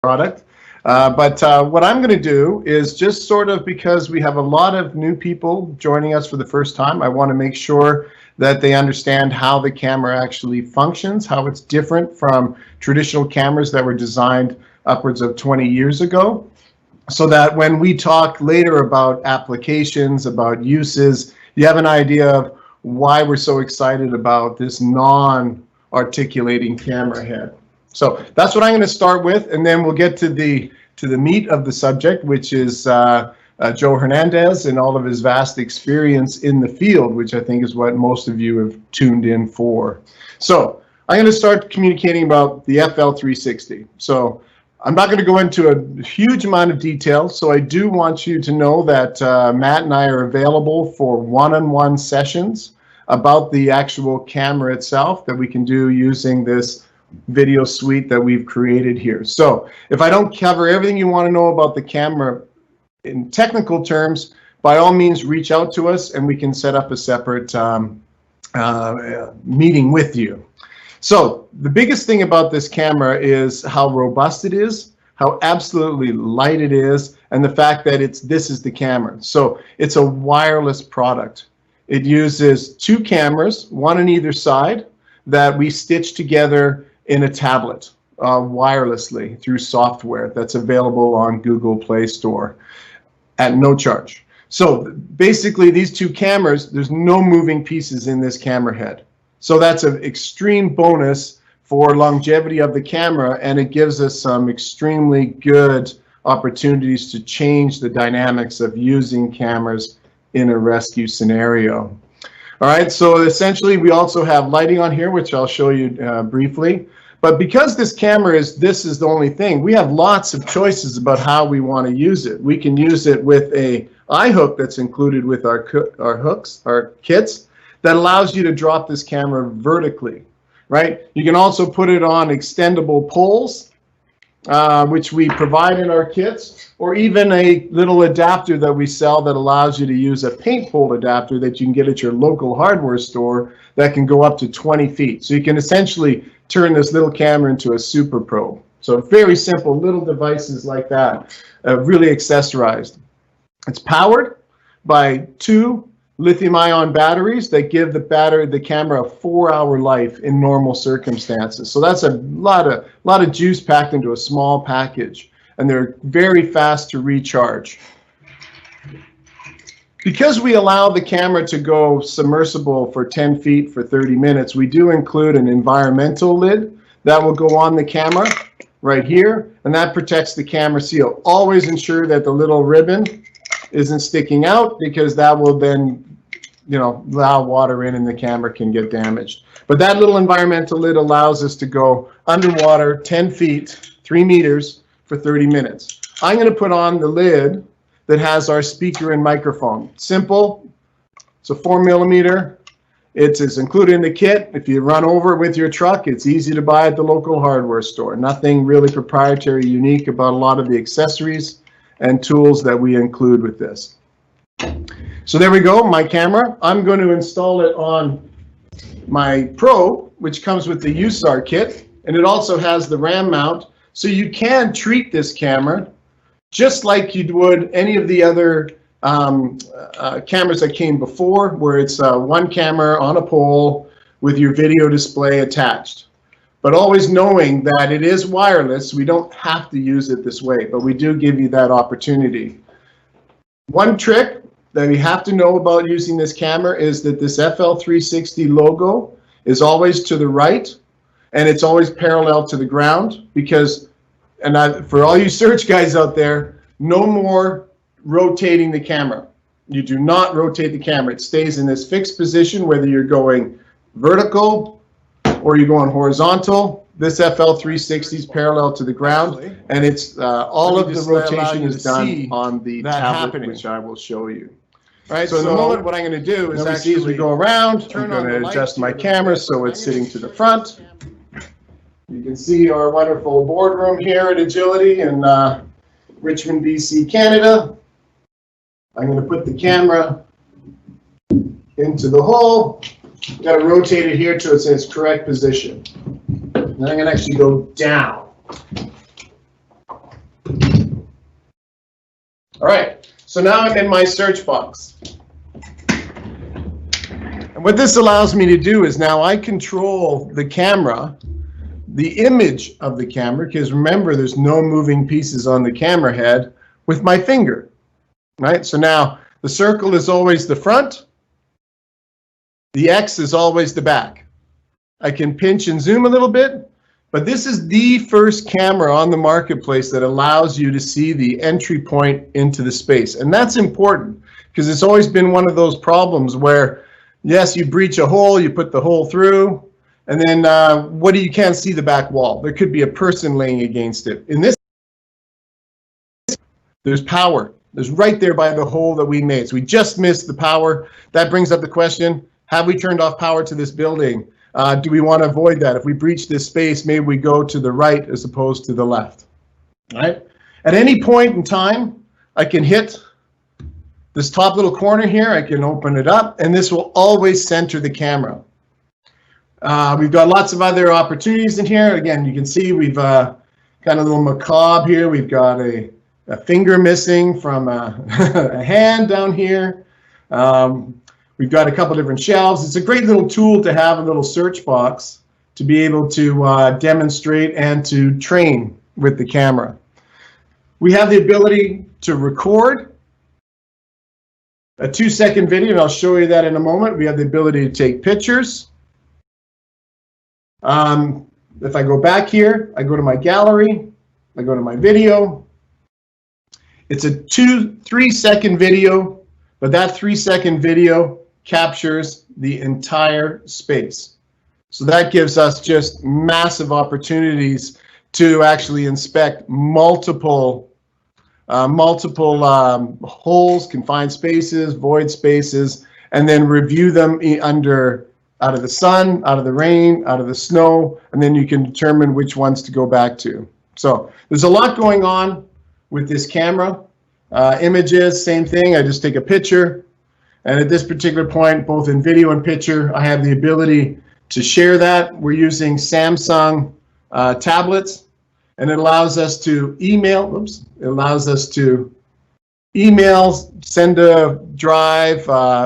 product. But what I'm going to do is just sort of, because we have a lot of new people joining us for the first time, I want to make sure that they understand how the camera actually functions, how it's different from traditional cameras that were designed upwards of 20 years ago, so that when we talk later about applications, about uses, you have an idea of why we're so excited about this non-articulating camera head. So that's what I'm going to start with, and then we'll get to the meat of the subject, which is Joe Hernandez and all of his vast experience in the field, which I think is what most of you have tuned in for. So I'm going to start communicating about the FL360. So I'm not going to go into a huge amount of detail, so I do want you to know that Matt and I are available for one-on-one sessions about the actual camera itself that we can do using this video suite that we've created here. So if I don't cover everything you want to know about the camera in technical terms, by all means reach out to us and we can set up a separate meeting with you. So the biggest thing about this camera is how robust it is, how absolutely light it is, and the fact that this is the camera. So it's a wireless product. It uses two cameras, one on either side, that we stitch together in a tablet wirelessly through software that's available on Google Play Store at no charge. So basically these two cameras, there's no moving pieces in this camera head. So that's an extreme bonus for longevity of the camera, and it gives us some extremely good opportunities to change the dynamics of using cameras in a rescue scenario. All right, so essentially we also have lighting on here, which I'll show you briefly. But because this camera is the only thing, we have lots of choices about how we want to use it. We can use it with a eye hook that's included with our kits, that allows you to drop this camera vertically, right? You can also put it on extendable poles, which we provide in our kits, or even a little adapter that we sell that allows you to use a paint pole adapter that you can get at your local hardware store that can go up to 20 feet. So you can essentially turn this little camera into a super probe. So very simple little devices like that, really accessorized. It's powered by two lithium-ion batteries that give the camera a 4-hour life in normal circumstances. So that's a lot of juice packed into a small package, and they're very fast to recharge. Because we allow the camera to go submersible for 10 feet for 30 minutes, we do include an environmental lid that will go on the camera right here, and that protects the camera seal. Always ensure that the little ribbon isn't sticking out, because that will then allow water in and the camera can get damaged. But that little environmental lid allows us to go underwater 10 feet, 3 meters for 30 minutes. I'm going to put on the lid that has our speaker and microphone. Simple. It's a 4mm. It is included in the kit. If you run over it with your truck, it's easy to buy at the local hardware store. Nothing really proprietary, unique about a lot of the accessories and tools that we include with this. So there we go, my camera. I'm going to install it on my Pro, which comes with the USAR kit, and it also has the RAM mount. So you can treat this camera just like you would any of the other cameras that came before, where it's one camera on a pole with your video display attached. But always knowing that it is wireless, we don't have to use it this way, but we do give you that opportunity. One trick that you have to know about using this camera is that this FL360 logo is always to the right, and it's always parallel to the ground, because, for all you search guys out there, no more rotating the camera. You do not rotate the camera. It stays in this fixed position, whether you're going vertical or you're going horizontal. This FL360 is parallel to the ground, and it's all of the rotation is done on the tablet, which I will show you. All right, so in the moment, what I'm going to do is actually, as we go around, I'm going to adjust my camera so it's sitting to the front. You can see our wonderful boardroom here at Agility in Richmond, BC, Canada. I'm going to put the camera into the hole. Got to rotate it here to its correct position. Then I'm going to actually go down. All right, so now I'm in my search box. And what this allows me to do is now I control the camera, the image of the camera, because remember, there's no moving pieces on the camera head, with my finger, right? So now the circle is always the front, the X is always the back. I can pinch and zoom a little bit, but this is the first camera on the marketplace that allows you to see the entry point into the space. And that's important because it's always been one of those problems where, yes, you breach a hole, you put the hole through, and then you can't see the back wall. There could be a person laying against it. In this, there's power. There's right there by the hole that we made. So we just missed the power. That brings up the question, have we turned off power to this building? Do we want to avoid that? If we breach this space, maybe we go to the right as opposed to the left, right? At any point in time, I can hit this top little corner here. I can open it up, and this will always center the camera. We've got lots of other opportunities in here. Again, you can see we've got a little macabre here. We've got a finger missing from a hand down here. We've got a couple different shelves. It's a great little tool to have, a little search box to be able to demonstrate and to train with the camera. We have the ability to record a 2-second video, and I'll show you that in a moment. We have the ability to take pictures. If I go back here, I go to my gallery, I go to my video. It's a 3-second video, but that 3-second video captures the entire space. So that gives us just massive opportunities to actually inspect multiple holes, confined spaces, void spaces, and then review them out of the sun, out of the rain, out of the snow, and then you can determine which ones to go back to. So there's a lot going on with this camera. Images, same thing. I just take a picture. And at this particular point, both in video and picture, I have the ability to share that. We're using Samsung tablets, and it allows us to email. It allows us to email, send a drive.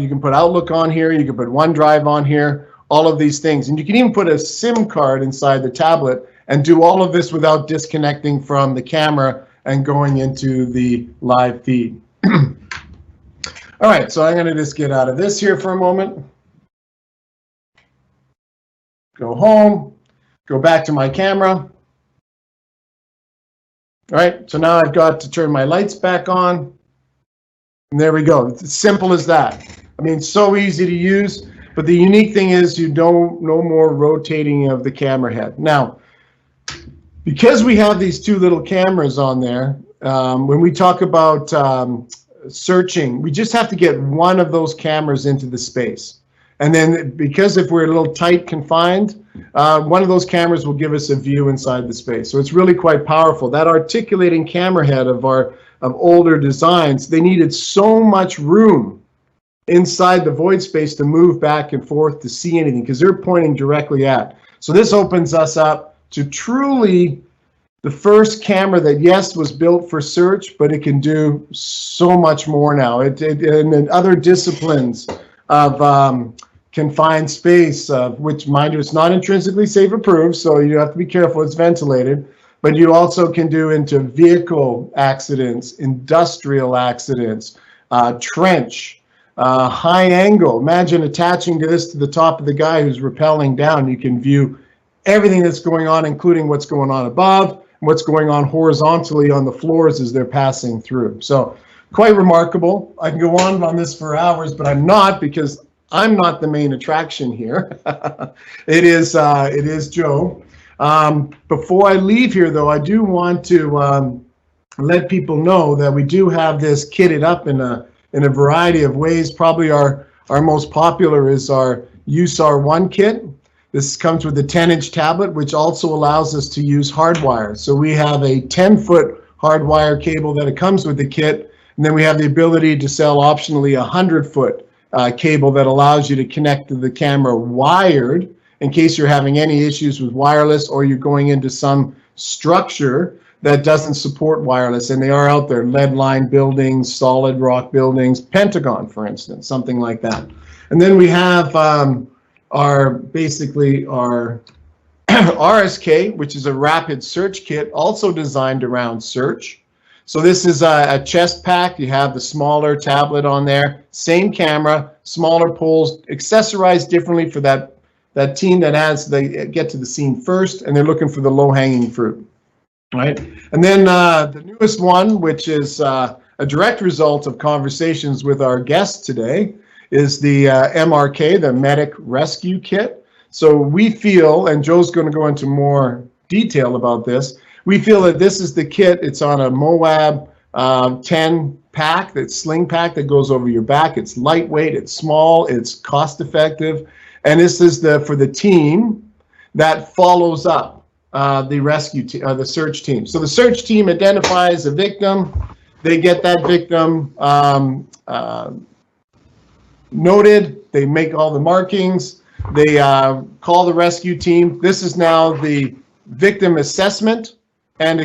You can put Outlook on here. You can put OneDrive on here. All of these things, and you can even put a SIM card inside the tablet and do all of this without disconnecting from the camera and going into the live feed. All right, so I'm going to just get out of this here for a moment. Go home, go back to my camera. All right, so now I've got to turn my lights back on. And there we go. It's as simple as that. I mean, so easy to use, but the unique thing is no more rotating of the camera head. Now, because we have these two little cameras on there, when we talk about searching, we just have to get one of those cameras into the space. And then because if we're a little tight confined, one of those cameras will give us a view inside the space. So it's really quite powerful. That articulating camera head of older designs, they needed so much room inside the void space to move back and forth to see anything because they're pointing directly at. So this opens us up to truly the first camera that, yes, was built for search, but it can do so much more now. And in other disciplines of confined space, which, mind you, it's not intrinsically safe approved, so you have to be careful, it's ventilated, but you also can do into vehicle accidents, industrial accidents, trench, high angle. Imagine attaching this to the top of the guy who's rappelling down. You can view everything that's going on, including what's going on above, what's going on horizontally on the floors as they're passing through. So quite remarkable. I can go on this for hours, but I'm not, because I'm not the main attraction here. It is Joe. Before I leave here, though, I do want to let people know that we do have this kitted up in a variety of ways. Probably our most popular is our USAR1 kit. This comes with a 10-inch tablet, which also allows us to use hardwire. So we have a 10-foot hardwire cable that it comes with the kit, and then we have the ability to sell optionally a 100-foot cable that allows you to connect to the camera wired in case you're having any issues with wireless or you're going into some structure that doesn't support wireless, and they are out there, lead-lined buildings, solid rock buildings, Pentagon, for instance, something like that. And then we have our RSK, which is a rapid search kit, also designed around search. So this is a chest pack. You have the smaller tablet on there, same camera, smaller poles, accessorized differently for that team that they get to the scene first, and they're looking for the low-hanging fruit, right? And then the newest one, which is a direct result of conversations with our guest today, is the MRK, the Medic Rescue Kit. So we feel, and Joe's going to go into more detail about this, we feel that this is the kit. It's on a Moab 10 pack, that sling pack that goes over your back. It's lightweight, it's small, it's cost effective. And this is for the team that follows up the rescue the search team. So the search team identifies a victim. They get that victim noted. They make all the markings. They call the rescue team. This is now the victim assessment and